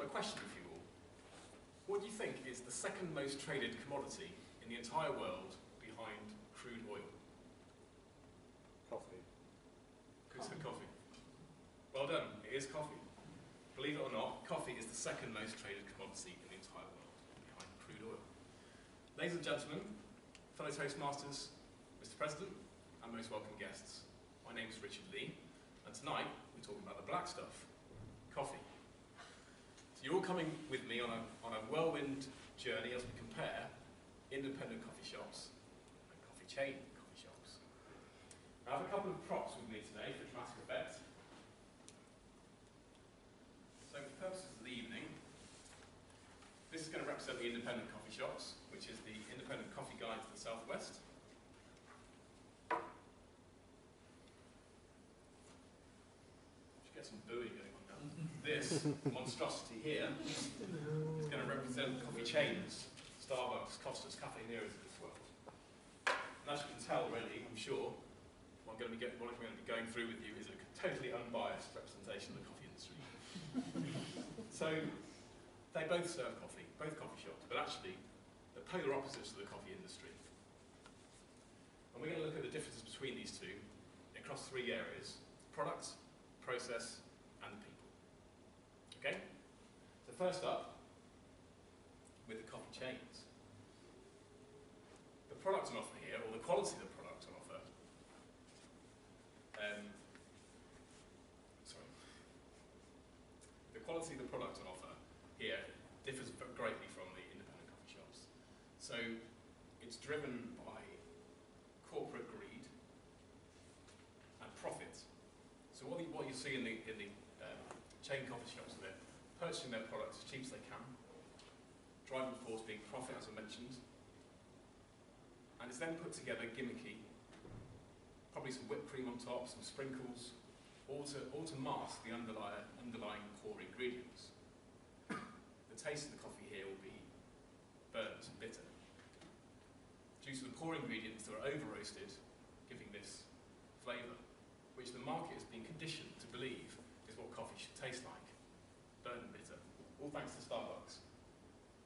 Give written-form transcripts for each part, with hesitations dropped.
got a question for you all. What do you think is the second most traded commodity in the entire world behind crude oil? Coffee. Who said coffee? Well done, it is coffee. Believe it or not, coffee is the second most traded commodity in the entire world behind crude oil. Ladies and gentlemen, fellow Toastmasters, Mr. President, and most welcome guests, my name is Richard Lee, and tonight we're talking about the black stuff, coffee. So you're all coming with me on a whirlwind journey as we compare independent coffee shops and coffee chain coffee shops. I have a couple of props with me today for dramatic effect. So for purposes of the evening, this is going to represent the independent coffee shops, which is the Independent Coffee Guide to the Southwest. Should get some booing going on now. This monstrosity here is going to represent coffee chains, Starbucks, Costas, Cafe Neros of this world. And as you can tell already, I'm sure, what I'm going to be going through with you is a totally unbiased representation of the coffee industry. So, they both serve coffee, both coffee shops, but actually, they're polar opposites of the coffee industry. And we're going to look at the differences between these two across three areas: product, process, and people. Okay? So first up, with the coffee chains. The product on offer here, or the quality of the product on offer, the quality of the product on offer here differs greatly from the independent coffee shops. So it's driven by corporate greed and profit. So what you see in the chain coffee shops, they're purchasing their products as cheap as they can, driving force being profit, as I mentioned, and it's then put together gimmicky, probably some whipped cream on top, some sprinkles, all to mask the underlying core ingredients. The taste of the coffee here will be burnt and bitter, due to the core ingredients that are over-roasted, giving this flavour, which the market has been conditioned to believe is what coffee should taste like, burnt and bitter. All thanks to Starbucks,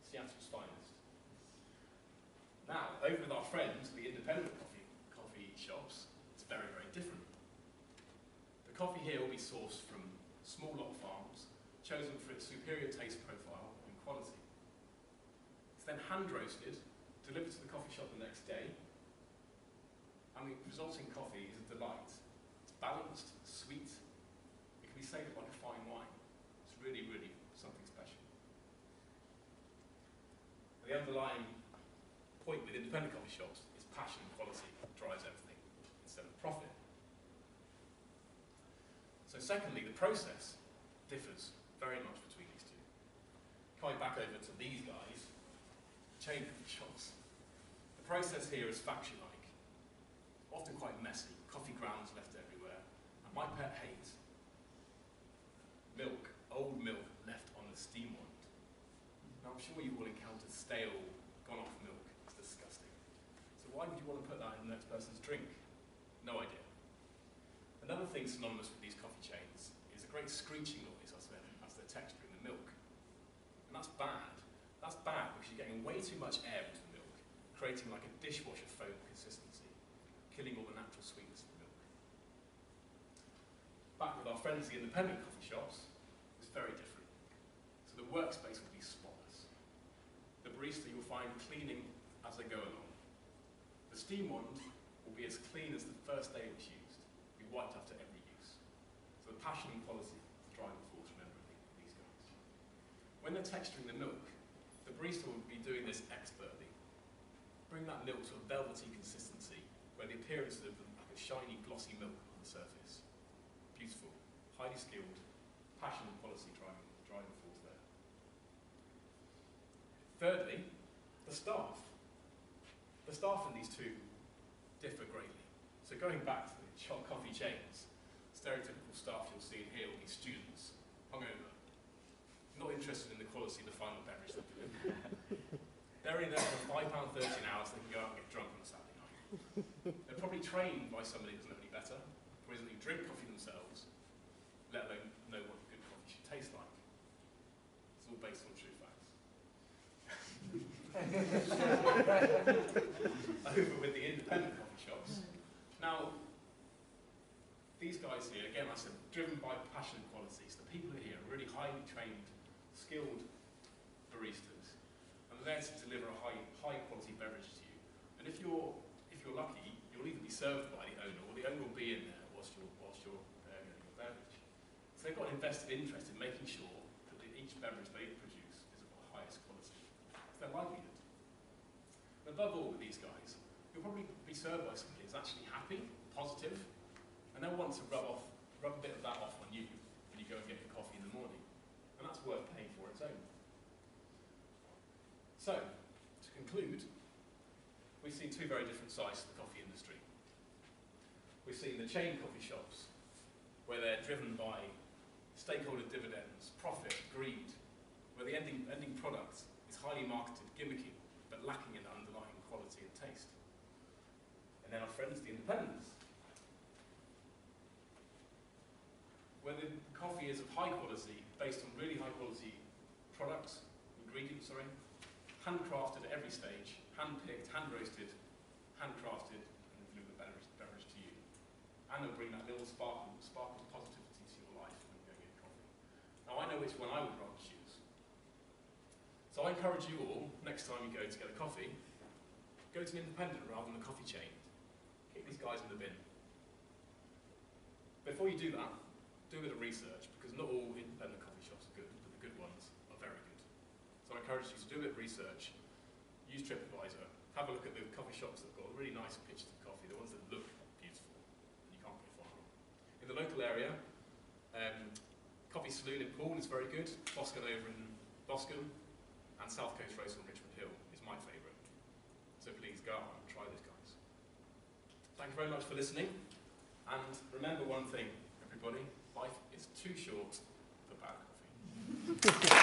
Seattle's finest. Now, over with our friends, the independent coffee shops, it's very, very different. The coffee here will be sourced from small lot farms, chosen for its superior taste profile and quality. It's then hand roasted, delivered to the coffee shop the next day, and the resulting coffee is a delight. It's balanced, sweet, it can be savoured like a fine wine. It's really, really something special. The underlying point with independent coffee shops is passion and quality drives everything, instead of profit. So secondly, the process differs very much between these two. Coming back over to these guys, chain coffee shops. The process here is factory-like, often quite messy, coffee grounds left everywhere, and my pet hate, milk, old milk left on the steam wand. Now I'm sure you've all encountered stale, gone-off milk. It's disgusting. So why would you want to put that in the next person's drink? No idea. Another thing synonymous with these coffee chains is a great screeching noise as they're texturing the milk. And that's bad. That's bad because you're getting way too much air into the milk, creating like a dishwasher foam consistency, killing all the natural sweetness of the milk. Back with our friends, the independent coffee shops, it's very different. So the workspace will be spotless. The barista you'll find cleaning as they go along. The steam wand will be as clean as the first day it was used, be wiped after every use. So the passion and quality is the driving force from these guys. When they're texturing the milk, the barista will be doing this expertly. Bring that milk to a velvety consistency where the appearance of like a shiny, glossy milk on the surface. Beautiful, highly skilled, passion and quality driving force there. Thirdly, the staff. The staff in these two differ greatly. So going back to the coffee chains, stereotypical staff you'll see in here will be students, hungover, not interested in the quality of the final beverage they're delivering. They're in there for £5.30 an hour so they can go out and get drunk on a Saturday night. They're probably trained by somebody who doesn't know any better, or doesn't even drink coffee themselves, let alone know what good coffee should taste like. It's over with the independent coffee shops. Now, these guys here, again, I said, driven by passion and quality. So the people here are really highly trained, skilled baristas, and they're there to deliver a high quality beverage to you. And if you're lucky, you'll either be served by the owner, or the owner will be in there whilst you're getting your beverage. So they've got an invested interest in making sure that each beverage they produce is of the highest quality. It's their livelihood. And above all, with these guys, you'll probably be served by somebody who's actually happy, positive, and they'll want to rub a bit of that off on you when you go and get your coffee in the morning. And that's worth paying for its own. So, to conclude, we've seen two very different sides to the coffee industry. We've seen the chain coffee shops, where they're driven by stakeholder dividends, profit, greed, where the ending product is highly marketed, gimmicky, but lacking in underlying quality and taste. And then our friends, the independents, where the coffee is of high quality, based on really high quality products, ingredients, handcrafted at every stage, hand-picked, hand-roasted, handcrafted, and deliver the beverage to you. And they'll bring that little spark of positivity to your life when you go get coffee. Now, I know which one I would rather choose. So I encourage you all, next time you go to get a coffee, go to an independent rather than a coffee chain. Kick these guys in the bin. Before you do that, do a bit of research, because not all independent coffee shops are good, but the good ones are very good. So I encourage you to do a bit of research, use TripAdvisor, have a look at the coffee shops that have got really nice pictures of coffee, the ones that look beautiful, and you can't go far wrong. In the local area, Coffee Saloon in Poole is very good, Boscombe over in Boscombe, and South Coast Roast on Richmond Hill is my favourite. So please go out and try those guys. Thank you very much for listening, and remember one thing, everybody, life is too short for bad coffee.